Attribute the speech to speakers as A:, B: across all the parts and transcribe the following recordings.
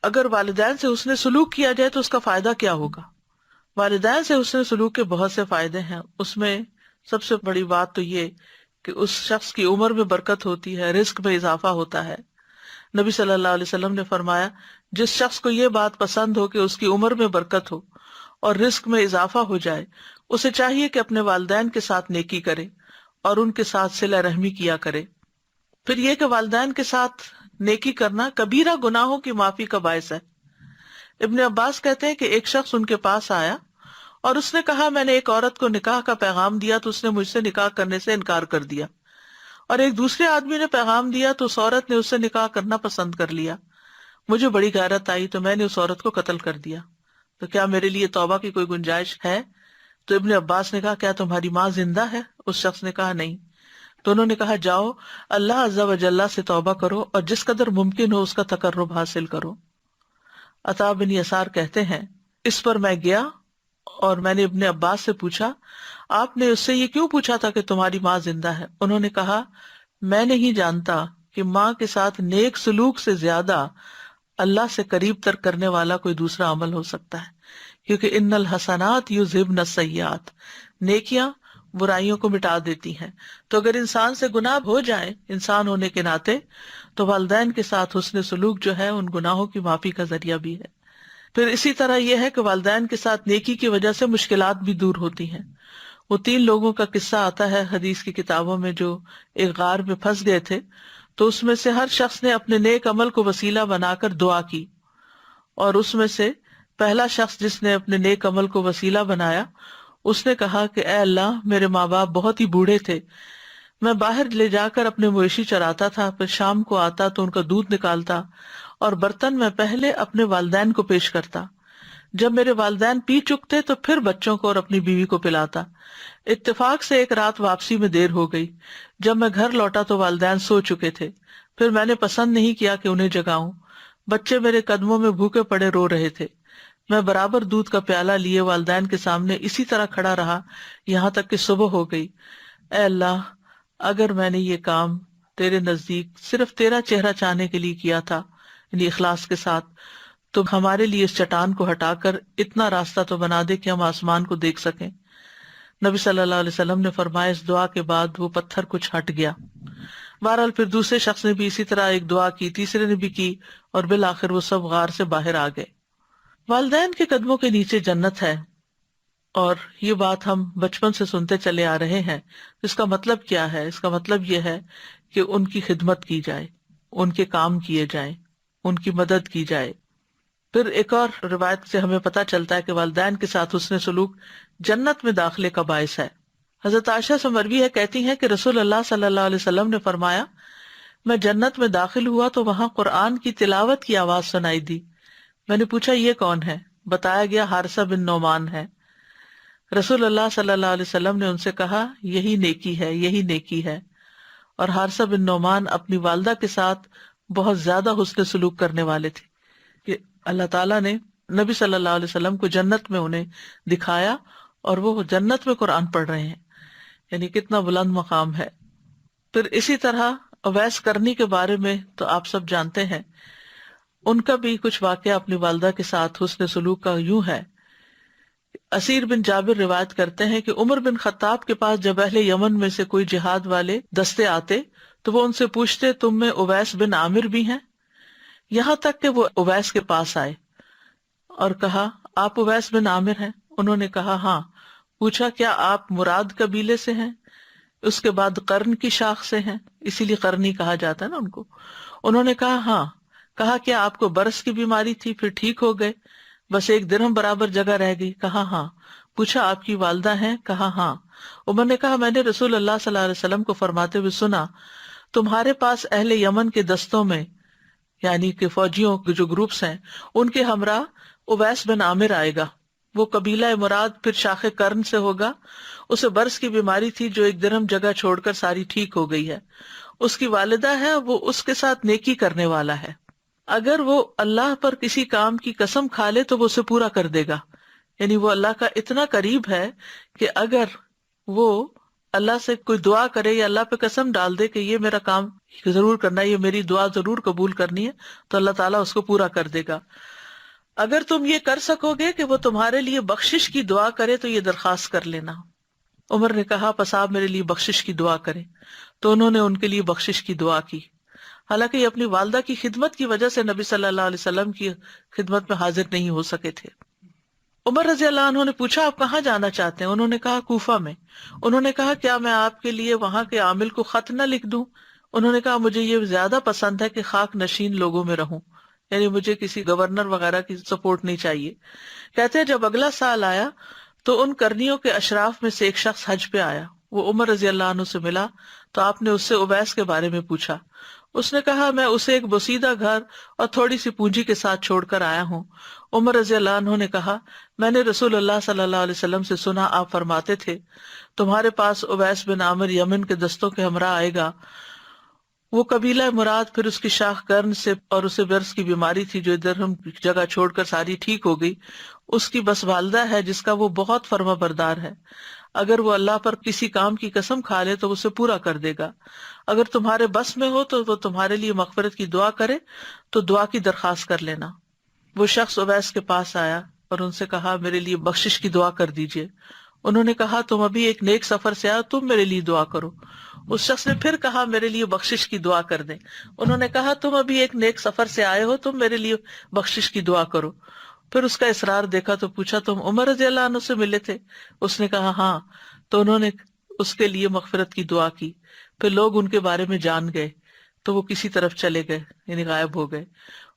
A: اگر والدین سے حسن سلوک کیا جائے تو اس کا فائدہ کیا ہوگا؟ والدین سے حسن سلوک کے بہت سے فائدے ہیں. اس میں سب سے بڑی بات تو یہ کہ اس شخص کی عمر میں برکت ہوتی ہے، رزق میں اضافہ ہوتا ہے. نبی صلی اللہ علیہ وسلم نے فرمایا جس شخص کو یہ بات پسند ہو کہ اس کی عمر میں برکت ہو اور رزق میں اضافہ ہو جائے، اسے چاہیے کہ اپنے والدین کے ساتھ نیکی کرے اور ان کے ساتھ صلہ رحمی کیا کرے. پھر یہ کہ والدین کے ساتھ نیکی کرنا کبیرہ گناہوں کی معافی کا باعث ہے. ابن عباس کہتے ہیں کہ ایک شخص ان کے پاس آیا اور اس نے کہا میں نے ایک عورت کو نکاح کا پیغام دیا تو اس نے مجھ سے نکاح کرنے سے انکار کر دیا، اور ایک دوسرے آدمی نے پیغام دیا تو اس عورت نے اس سے نکاح کرنا پسند کر لیا. مجھے بڑی غیرت آئی تو میں نے اس عورت کو قتل کر دیا. تو کیا میرے لیے توبہ کی کوئی گنجائش ہے؟ تو ابن عباس نے کہا کیا تمہاری ماں زندہ ہے؟ اس شخص نے کہا نہیں. تو انہوں نے کہا جاؤ اللہ عز و جل سے توبہ کرو اور جس قدر ممکن ہو اس کا تقرب حاصل کرو. عطا بن یسار کہتے ہیں اس پر میں گیا اور میں نے ابن عباس سے پوچھا آپ نے اس سے یہ کیوں پوچھا تھا کہ تمہاری ماں زندہ ہے؟ انہوں نے کہا میں نہیں جانتا کہ ماں کے ساتھ نیک سلوک سے زیادہ اللہ سے قریب تر کرنے والا کوئی دوسرا عمل ہو سکتا ہے، کیونکہ ان الحسنات یذہبن السیئات، نیکیاں برائیوں کو مٹا دیتی ہیں. تو اگر انسان سے گناہ ہو جائیں انسان ہونے کے ناطے، تو والدین کے ساتھ حسن سلوک جو ہے ان گناہوں کی معافی کا ذریعہ بھی ہے. پھر اسی طرح یہ ہے کہ والدین کے ساتھ نیکی کی وجہ سے مشکلات بھی دور ہوتی ہیں. وہ 3 لوگوں کا قصہ آتا ہے حدیث کی کتابوں میں جو ایک غار میں پھنس گئے تھے، تو اس میں سے ہر شخص نے اپنے نیک عمل کو وسیلہ بنا کر دعا کی، اور اس میں سے پہلا شخص جس نے اپنے نیک عمل کو وسیلہ بنایا اس نے کہا کہ اے اللہ میرے ماں باپ بہت ہی بوڑھے تھے، میں باہر لے جا کر اپنے مویشی چراتا تھا، پھر شام کو آتا تو ان کا دودھ نکالتا اور برتن میں پہلے اپنے والدین کو پیش کرتا، جب میرے والدین پی چکتے تو پھر بچوں کو اور اپنی بیوی کو پلاتا. اتفاق سے ایک رات واپسی میں دیر ہو گئی، جب میں گھر لوٹا تو والدین سو چکے تھے، پھر میں نے پسند نہیں کیا کہ انہیں جگاؤں، بچے میرے قدموں میں بھوکے پڑے رو رہے تھے، میں برابر دودھ کا پیالہ لیے والدین کے سامنے اسی طرح کھڑا رہا یہاں تک کہ صبح ہو گئی. اے اللہ اگر میں نے یہ کام تیرے نزدیک صرف تیرا چہرہ چاہنے کے لیے کیا تھا، یعنی اخلاص کے ساتھ، تو ہمارے لیے اس چٹان کو ہٹا کر اتنا راستہ تو بنا دے کہ ہم آسمان کو دیکھ سکیں. نبی صلی اللہ علیہ وسلم نے فرمایا اس دعا کے بعد وہ پتھر کچھ ہٹ گیا. بہرحال پھر دوسرے شخص نے بھی اسی طرح ایک دعا کی، تیسرے نے بھی کی، اور بالآخر وہ سب غار سے باہر آ گئے. والدین کے قدموں کے نیچے جنت ہے، اور یہ بات ہم بچپن سے سنتے چلے آ رہے ہیں. اس کا مطلب کیا ہے؟ اس کا مطلب یہ ہے کہ ان کی خدمت کی جائے، ان کے کام کیے جائیں، ان کی مدد کی جائے. پھر ایک اور روایت سے ہمیں پتہ چلتا ہے کہ والدین کے ساتھ حسن سلوک جنت میں داخلے کا باعث ہے. حضرت عائشہ سے مروی ہے، کہتی ہیں کہ رسول اللہ صلی اللہ علیہ وسلم نے فرمایا میں جنت میں داخل ہوا تو وہاں قرآن کی تلاوت کی آواز سنائی دی. میں نے پوچھا یہ کون ہے؟ بتایا گیا حارثہ بن نعمان ہے. رسول اللہ صلی اللہ علیہ وسلم نے ان سے کہا یہی نیکی ہے، یہی نیکی ہے. اور حارثہ بن نعمان اپنی والدہ کے ساتھ بہت زیادہ حسن سلوک کرنے والے تھے کہ اللہ تعالیٰ نے نبی صلی اللہ علیہ وسلم کو جنت میں انہیں دکھایا اور وہ جنت میں قرآن پڑھ رہے ہیں، یعنی کتنا بلند مقام ہے. پھر اسی طرح اویس کرنی کے بارے میں تو آپ سب جانتے ہیں، ان کا بھی کچھ واقعہ اپنی والدہ کے ساتھ حسن سلوک کا یوں ہے. اسیر بن جابر روایت کرتے ہیں کہ عمر بن خطاب کے پاس جب اہل یمن میں سے کوئی جہاد والے دستے آتے تو وہ ان سے پوچھتے تم میں اویس بن عامر بھی ہیں؟ یہاں تک کہ وہ اویس کے پاس آئے اور کہا آپ اویس بن عامر ہیں؟ انہوں نے کہا ہاں. پوچھا کیا آپ مراد قبیلے سے ہیں؟ اس کے بعد قرن کی شاخ سے ہیں، اسی لیے قرنی کہا جاتا ہے نا ان کو. انہوں نے کہا ہاں. کہا کیا آپ کو برس کی بیماری تھی پھر ٹھیک ہو گئے، بس 1 درہم برابر جگہ رہ گئی؟ کہا ہاں. پوچھا آپ کی والدہ ہیں؟ کہا ہاں. عمر نے کہا میں نے رسول اللہ صلی اللہ علیہ وسلم کو فرماتے ہوئے سنا تمہارے پاس اہل یمن کے دستوں میں، یعنی کہ فوجیوں کے جو گروپس ہیں، ان کے ہمراہ اویس بن عامر آئے گا. وہ قبیلہ مراد پھر شاخ قرن سے ہوگا. اسے برس کی بیماری تھی جو 1 درہم جگہ چھوڑ کر ساری ٹھیک ہو گئی ہے. اس کی والدہ ہے، وہ اس کے ساتھ نیکی کرنے والا ہے. اگر وہ اللہ پر کسی کام کی قسم کھا لے تو وہ اسے پورا کر دے گا. یعنی وہ اللہ کا اتنا قریب ہے کہ اگر وہ اللہ سے کوئی دعا کرے یا اللہ پہ قسم ڈال دے کہ یہ میرا کام ضرور کرنا ہے، یہ میری دعا ضرور قبول کرنی ہے، تو اللہ تعالیٰ اس کو پورا کر دے گا۔ اگر تم یہ کر سکو گے کہ وہ تمہارے لیے بخشش کی دعا کرے تو یہ درخواست کر لینا۔ عمر نے کہا پس آپ میرے لیے بخشش کی دعا کریں، تو انہوں نے ان کے لیے بخشش کی دعا کی۔ حالانکہ یہ اپنی والدہ کی خدمت کی وجہ سے نبی صلی اللہ علیہ وسلم کی خدمت میں حاضر نہیں ہو سکے تھے۔ عمر رضی اللہ عنہ نے پوچھا آپ کہاں جانا چاہتے ہیں؟ انہوں نے کہا کوفہ میں۔ انہوں نے کہا کیا میں آپ کے لیے وہاں کے عامل کو خط نہ لکھ دوں؟ انہوں نے کہا مجھے یہ زیادہ پسند ہے کہ خاک نشین لوگوں میں رہوں، یعنی مجھے کسی گورنر وغیرہ کی سپورٹ نہیں چاہیے۔ کہتے ہیں جب اگلا سال آیا تو ان کرنیوں کے اشراف میں سے ایک شخص حج پہ آیا، وہ عمر رضی اللہ عنہ سے ملا تو آپ نے اس سے اویس کے بارے میں پوچھا۔ اس نے کہا میں اسے ایک بسیدہ گھر اور تھوڑی سی پونجی کے ساتھ چھوڑ کر آیا ہوں۔ عمر رضی اللہ عنہ نے کہا میں نے رسول اللہ صلی اللہ علیہ وسلم سے سنا آپ فرماتے تھے تمہارے پاس اویس بن عامر یمن کے دستوں کے ہمراہ آئے گا۔ وہ قبیلہ مراد پھر اس کی شاخ قرن سے اور اسے برس کی بیماری تھی جو درہم کی جگہ چھوڑ کر ساری ٹھیک ہو گئی، اس کی بس والدہ ہے جس کا وہ بہت فرما بردار ہے، اگر وہ اللہ پر کسی کام کی قسم کھا لے تو اسے پورا کر دے گا۔ اگر تمہارے بس میں ہو تو وہ تمہارے لیے مغفرت کی دعا کرے تو دعا کی درخواست کر لینا۔ وہ شخص اویس کے پاس آیا اور ان سے کہا میرے لیے بخشش کی دعا کر دیجئے۔ انہوں نے کہا تم ابھی ایک نیک سفر سے آؤ، تم میرے لیے دعا کرو۔ اس شخص نے پھر کہا میرے لیے بخشش کی دعا کر دیں۔ انہوں نے کہا تم ابھی ایک نیک سفر سے آئے ہو، تم میرے لیے بخشش کی دعا کرو۔ پھر اس کا اصرار دیکھا تو پوچھا تم عمر رضی اللہ عنہ سے ملے تھے؟ اس نے کہا ہاں۔ تو انہوں نے اس کے لیے مغفرت کی دعا کی۔ پھر لوگ ان کے بارے میں جان گئے تو وہ کسی طرف چلے گئے، یعنی غائب ہو گئے۔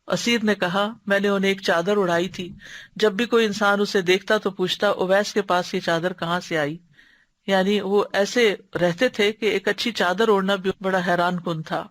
A: اسیر نے کہا میں نے انہیں ایک چادر اڑائی تھی، جب بھی کوئی انسان اسے دیکھتا تو پوچھتا اویس کے پاس یہ چادر کہاں سے آئی؟ یعنی وہ ایسے رہتے تھے کہ ایک اچھی چادر اوڑھنا بھی بڑا حیران کن تھا۔